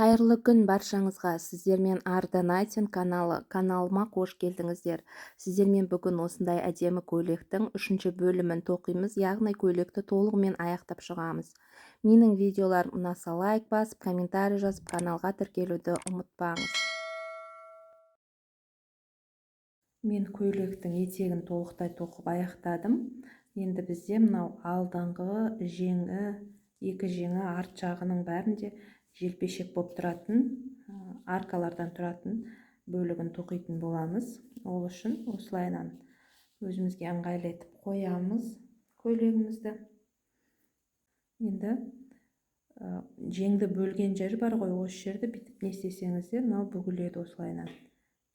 Қайырлы күн баршаңызға. Сіздермен Ардонатин каналыма қош келдіңіздер. Сіздермен бүгін осындай әдемі көйлектің 3-ші бөлімін тоқимыз, яғни көйлекті толығымен аяқтап шығамыз. Менің видеоларым ұнаса лайк басып, комментарий жазып, каналға тіркелуді ұмытпаңыз. Мен көйлектің етегін толықтай тоқып аяқтадым. Енді бізде мынау алдыңғы жеңі, екі жеңі, арт жағының бәрінде желпешек болып тұратын, аркалардан тұратын бөлігін тоқитын боламыз. Ол үшін осылайынан өзімізге ыңғайлы етіп қоямыз көйлегімізді. Енді жеңді бөлген жер бар ғой, осы жерді бүйтіп не істесеңіздер, мынау бүгіледі осылайынан.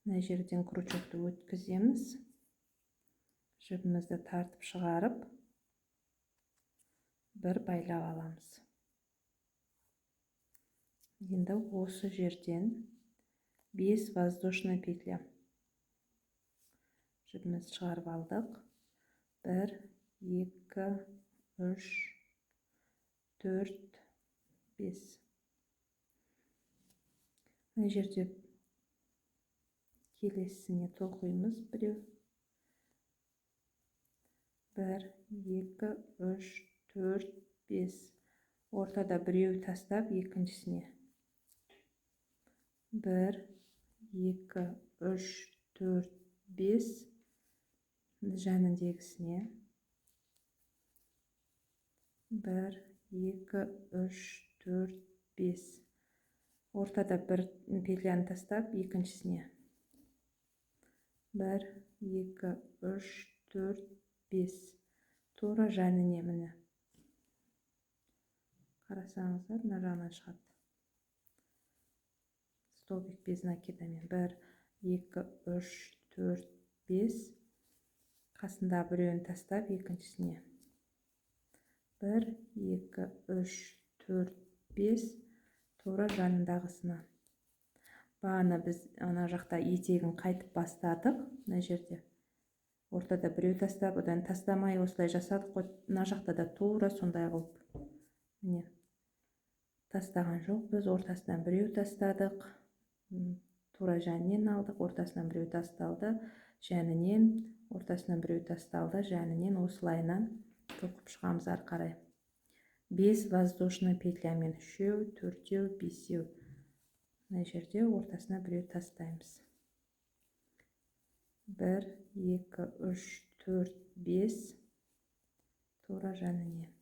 Мына жерден крючокты өткіземіз. Жібімізді тартып шығарып, бір байлап аламыз. Енді осы жерден 5 воздушный петля. Жібімізді шығарып алдық. 1, 2, 3, 4, 5. Мына жерде келесіне тоқимыз. 1, 2, 3, 4, 5. Ортада біреу тастап, екіншісіне. 1, 2, 3, 4, 5. Жанындегісіне. 1, 2, 3, 4, 5. Ортада бір петляны тастап, екіншісіне. 1, 2, 3, 4, 5. Тура жаніне міне. Қарасаңыздар, мына жағынан шығады. Столбик без накидамен. 1, 2, 3, 4, 5. Қасында біреуін тастап, екіншісіне. 1, 2, 3, 4, 5. Тура жанындағысына. Бағана біз ана жақта етегін қайтып бастадық. Мына жерде. Ортада біреу тастап, одан тастамай осылай жасадық. Мына жақта да тура сондай қылып. Міне. Тастаған жоқ. Біз ортасынан біреу тастадық. Тура жанынан алдық. Ортасынан біреу тасталды. Жанынан, ортасынан біреу тасталды. Жанынан осылайынан тоқып шығамыз ары қарай. 5 воздушный петлямен. 3, 4, 5. Мына жерде ортасына біреу тастаймыз. 1, 2, 3, 4, 5. Тура жанынан.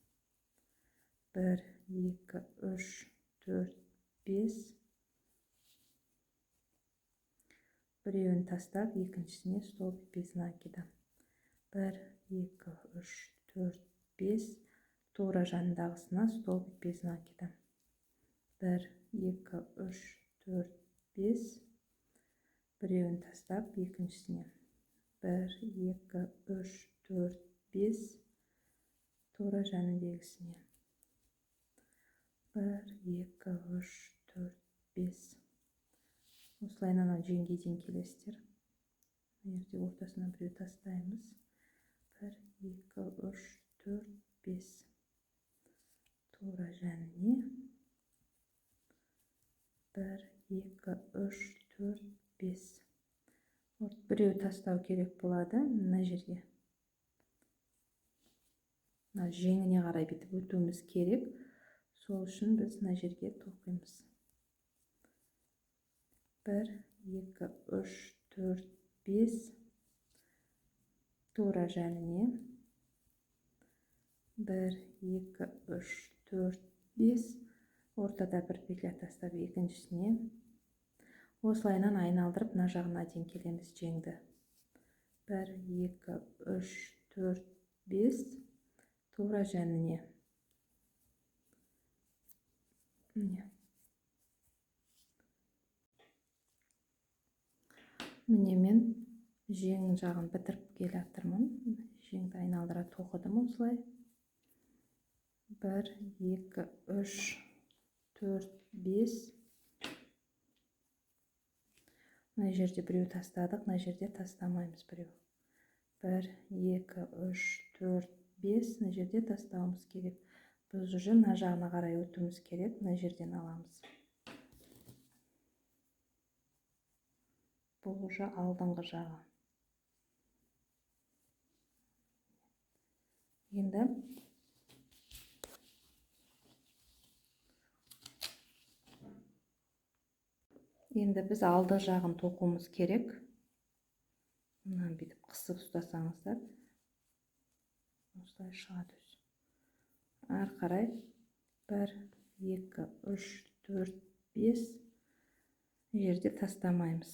1, 2, 3, 4, 5. Біреуін тастап, екіншісіне столбик без накида. 1, 2, 3, 4, 5. Тура жанындағысына столбик без накида. 1, 2, 3, 4, 5. Біреуін тастап, екіншісіне. 1, 2, 3, 4, 5. Тура жанындағысына. 1, 2, 3, 4, 5. Осылайынан жеңге дейін келесіздер. Ерде ортасына біреу тастаймыз. 1, 2, 3, 4, 5. Тура жанына. 1, 2, 3, 4, 5. Біреу тастау керек болады мына жерге. Жеңіне қарай бітіп өтуіміз керек. Сол үшін біз мына жерге тоқимыз. 1, 2, 3, 4, 5. Тура жанына. 1, 2, 3, 4, 5. Ортада бір петля тастап, екіншісіне. Осылайынан айналдырып, мына жағына дейін келеміз жеңді. 1, 2, 3, 4, 5. Тура жанына. Міне мен жең жағын бітіріп келе жатырмын. Жеңді айналдыра тоқыдым осылай. 1, 2, 3, 4, 5. Мына жерде біреу тастадық, мына жерде тастамаймыз біреу. 1, 2, 3, 4, 5. Мына жерде тастауымыз керек. Біз уже мына жағына қарай өтуіміз керек. Мына жерден аламыз. бұл уже алдыңғы жағы. Енді біз алды жағын тоқуымыз керек. Мынаны бүйтіп қысып ұстасаңыздар, осылай шығады. Ары қарай 1, 2, 3, 4, 5 жерде тастамаймыз.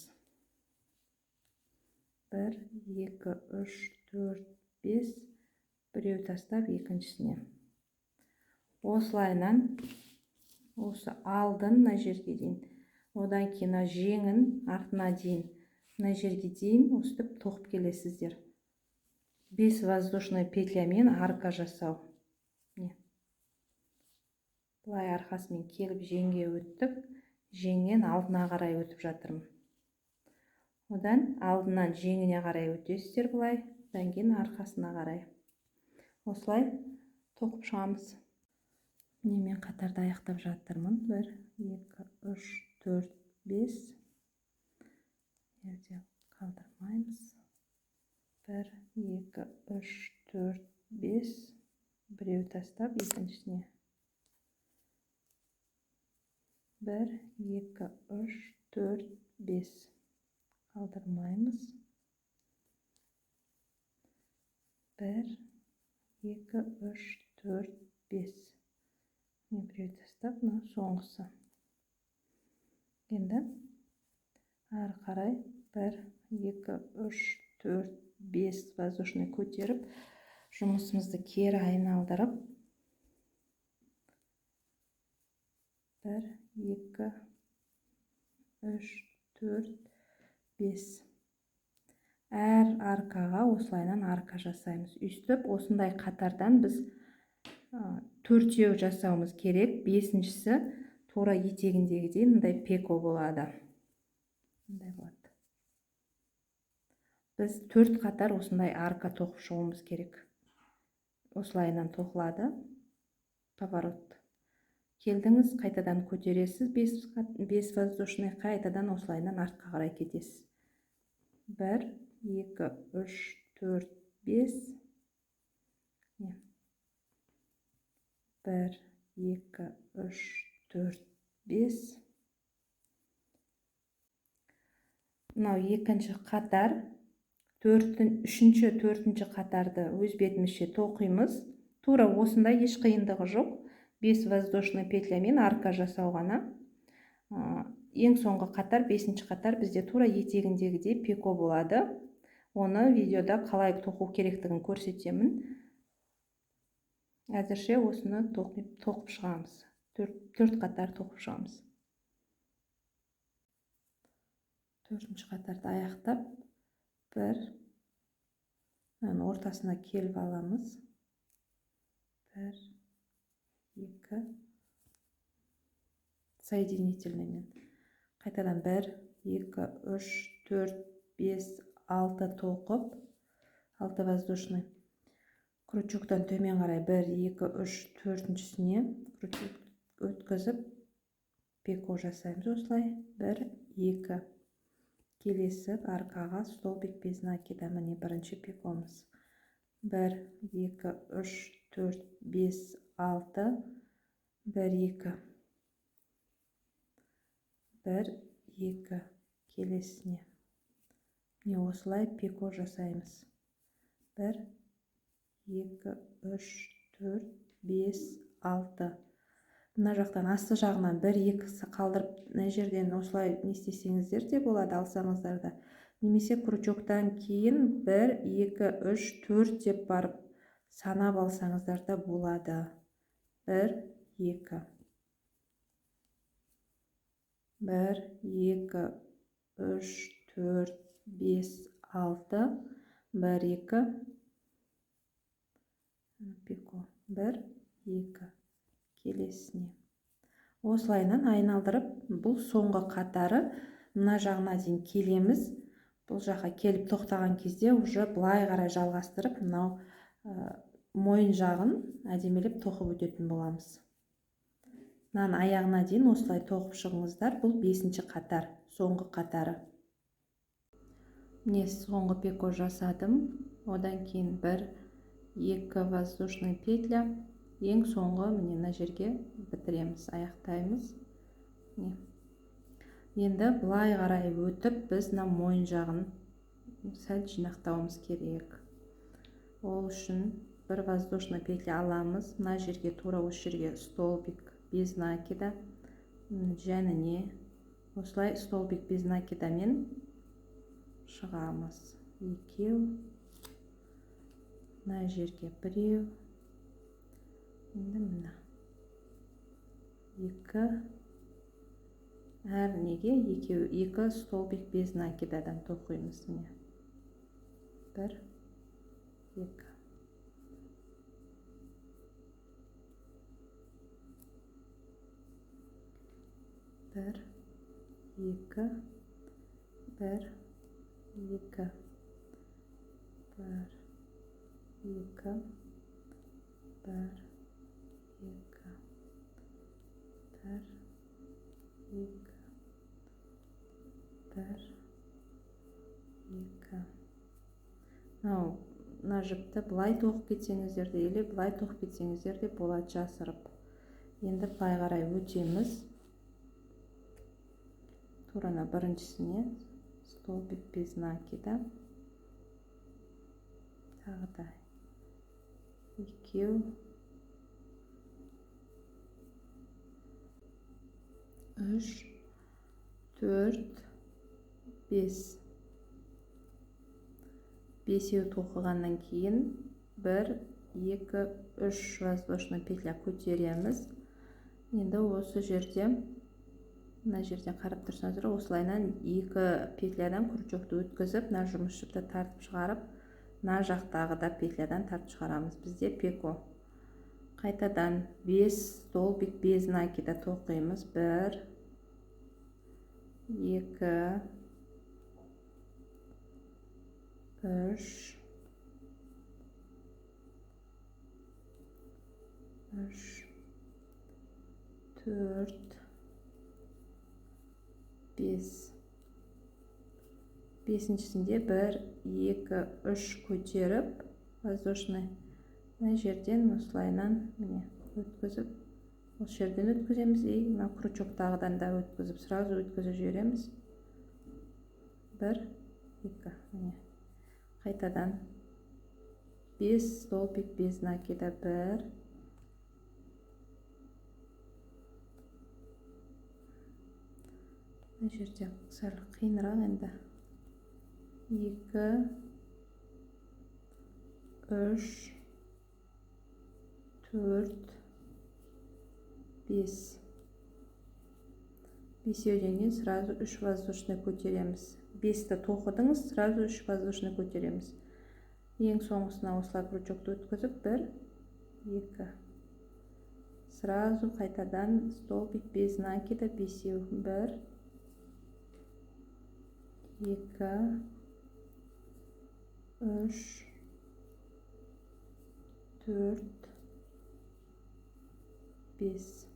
1, 2, 3, 4, 5 біреу тастап екіншісіне. Осылайынан осы алдын мына жерге дейін, одан кейін жеңін артына дейін, мына жерге дейін өстіп тоқып келесіздер. 5 воздушный петлямен арка жасау. Бұлай арқасымен келіп жеңге өттік, жеңнен алдына қарай өтіп жатырмын. Одан алдынан жеңіне қарай өтесіздер бұлай, одан кейін арқасына қарай. Осылай тоқып шығамыз. Мен қатарда аяқтап жатырмын. 1, 2, 3, 4, 5. Ерде қалдырмаймыз. 1, 2, 3, 4, 5. Біреу тастап екіншісіне. 1, 2, 3, 4, 5. Қалдырмаймыз. 1, 2, 3, 4, 5. Біреу тастап, соңғысы. Енді ары қарай 1, 2, 3, 4, 5 воздушный көтеріп, жұмысымызды кері айналдырып, 1, 2, 3, 4, 5. Әр аркаға осылайынан арка жасаймыз. Үстіп, осындай қатардан біз 4-еу жасауымыз керек. 5-шісі тура етегіндегідей мындай пеко болады. Біз 4 қатар осындай арка тоқып шығуымыз керек. Осылайынан тоқылады. Поворот. Келдіңіз, қайтадан көтересіз. 5 воздушный, қайтадан осылайынан артқа қарай кетесіз. 1, 2, 3, 4, 5. 1, 2, 3, 4, 5. Мынау екінші қатар, үшінші, төртінші қатарды өз бетімізше тоқимыз. Тура осында еш қиындығы жоқ. 5 воздушный петлямен арка жасау ғана. Ең соңғы қатар, 5-ші қатар бізде тура етегіндегідей пеко болады. Оны видеода қалай тоқу керектігін көрсетемін. Әзірше осыны тоқып шығамыз. 4 қатар тоқып шығамыз. 4-ші қатарды аяқтап, 1, ортасына келіп аламыз. 1, 2, соединительныймен. Қайтадан 1, 2, 3, 4, 5, 6 тоқып, 6 воздушный. Крючоктан төмен қарай 1, 2, 3, 4-шісіне крючок өткізіп, пеко жасаймыз. Осылай 1, 2. Келесі аркаға столбик безін әкелемін. Міне бірінші пекомыз. 1, 2, 3, 4, 5, 6. 1, 2. 1, 2. Келесіне. Міне осылай пеко жасаймыз. 1, 2, 3, 4, 5, 6. Мына жақтан асты жағынан 1, 2 қалдырып, мына жерден осылай не істесеңіздер де болады, алсаңыздар да. Немесе крючоктан кейін 1, 2, 3, 4 деп барып санап алсаңыздар да болады. 1, 2. 1, 2, 3, 4, 5, 6. 1, 2. Пеко. 1, 2. Келесіне. Осылайынан айналдырып, бұл соңғы қатары мына жағына дейін келеміз. Бұл жаққа келіп тоқтаған кезде уже былай қарай жалғастырып, мынау мойын жағын әдемелеп тоқып өтетін боламыз. Мынаның аяғына дейін осылай тоқып шығыңыздар. Бұл 5-ші қатар, соңғы қатары. Міне соңғы пико жасадым. Одан кейін 1-2 воздушный петля. Ең соңғы міне мына жерге бітіреміз, аяқтаймыз. Енді былай қарай өтіп, біз мына мойын жағын сәл жинақтауымыз керек. Ол үшін 1 воздушный петля аламыз. Мына жерге тура осы жерге столбик без накида жәніне осылай столбик без накидамен шығамыз. 2, мына жерге 1, енді мына 2, әр неге 2 столбик без накидадан тоқимыз. 1, 2. Bir, iki, bir, iki, bir, iki, bir, iki, bir, iki, bir, iki. Мына жіпті былай тоқып кетсеңіздер де, или былай тоқып кетсеңіздер де болады жасырып. Енді былай қарай өтеміз. Турана біріншісіне столбик без накида. Тағы да 2, 3, 4, 5. 5-еу тоқығаннан кейін 1, 2, 3 воздушный петля көтереміз. Енді осы жерде, мына жерден қарап тұрсаңыздар, осылайнан 2 петлядан крючокты өткізіп, мына жұмыс жіпті тартып шығарып, мына жақтағы да петлядан тартып шығарамыз. Бізде пико. Қайтадан 5 столбик без накида тоқимыз. 1, 2, 3, 4, 5. 5-шісінде 1, 2, 3 көтеріп, воздушный мына жерден осылайнан міне өткізіп, осы жерден өткіземіз, и мына крючоктағыдан да өткізіп, сразу өткізіп жібереміз. 1, 2, міне. Қайтадан 5 столбик без накида. 1, мына жерде сәл қиынырақ енді. 2, 3, 4, 5. 5-еуден кейін сразу 3 воздушный көтереміз. 5-ті тоқыдыңыз, сразу 3 воздушный көтереміз. Ең соңғысына осылай крючокты өткізіп, 1, 2. Сразу қайтадан столбик без накида 5-еу. 1, 2, 3, 4, 5.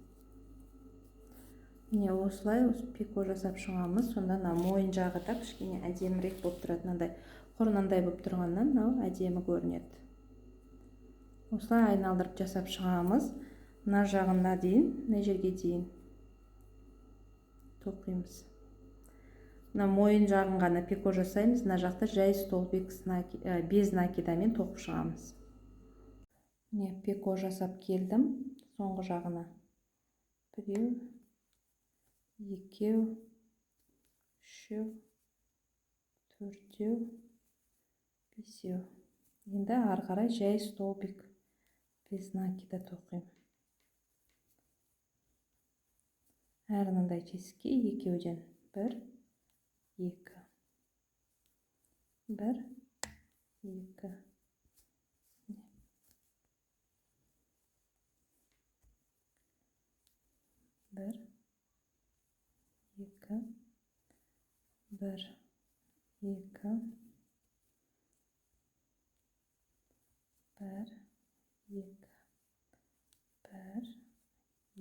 Міне осылай пико жасап шығамыз. Сонда мойын жағы да кішкене әдемірек болып тұрады. Мынандай құрнандай болып тұрғаннан әдемі көрінеді. Осылай айналдырып жасап шығамыз. Мына жағына дейін, мына жерге дейін тоқимыз. Мына мойын жағын ғана пико жасаймыз. Мына жақта жай столбик без накидамен тоқып шығамыз. Міне пико жасап келдім соңғы жағына. 1, 2, 3, 4, 5. Енді ары қарай жай столбик без накида тоқимын. Әр мындай тесікке 2-еуден 1, 2. 1, 2. 1, 2, 1, 2, 1, 2, 1, 2,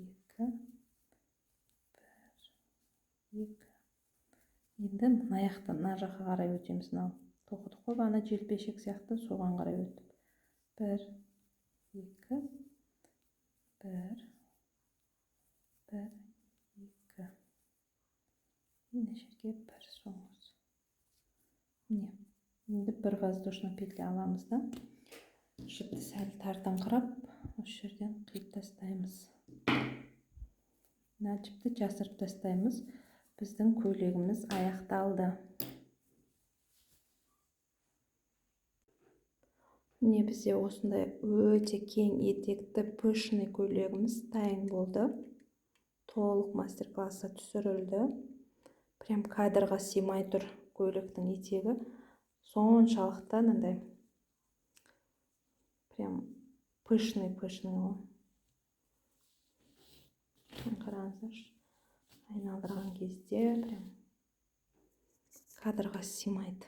1, 2, Енді мына аяқтан мына жаққа қарай өтеміз. Мынау тоқыдық қой ана желпешек сияқты, соған қарай өтіп. 1, 2, 1, 1, 2. Мына жерге 1 соңыз. Міне. Енді бір воздушный петля аламыз да. Жіпті сәл тартыңқырап, осы жерден қиып тастаймыз. Мына жіпті жасырып тастаймыз. Біздің көйлегіміз аяқталды. Міне бізде осындай өте кең етекті пышный көйлегіміз дайын болды. Толық мастер-класса түсірілді. Прям кадрға сыймай тұр көйлектің етегі. Соншалықты мынандай прям пышный. Қараңыздаршы. Айналдырған кезде прям кадрға сыймайды.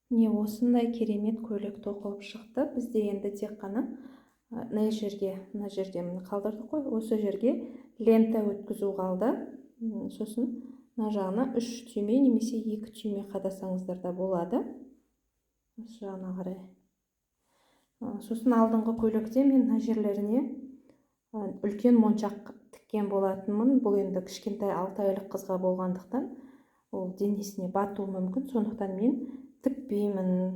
Не осындай керемет көйлек тоқылып шықты. Бізде енді тек қана мына жерге қалдырдық қой. Осы жерге лента өткізу қалды. Сосын мына жағына 3 түйме немесе 2 түйме қадасаңыздар да болады. Осы жағына қарай. Сосын алдыңғы көйлекте мен мына жерлеріне үлкен моншақ тіккен болатынмын. Бұл енді кішкентай 6 айлық қызға болғандықтан ол денесіне батуы мүмкін. Сондықтан мен тікпеймін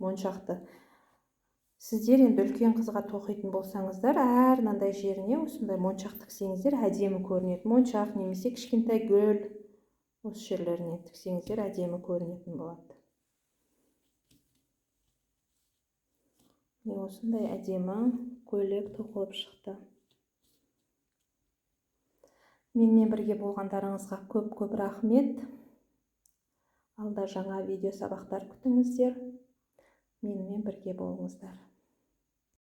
моншақты. Сіздер енді үлкен қызға тоқитын болсаңыздар, әр мынандай жеріне осындай моншақ тіксеңіздер әдемі көрінеді. Моншақ немесе кішкентай гүл осы жерлеріне тіксеңіздер әдемі көрінетін болады. Осындай әдемі көйлек тоқылып шықты. Менімен бірге болғандарыңызға көп рахмет. Алда жаңа видео сабақтар күтіңіздер. Менімен бірге болыңыздар.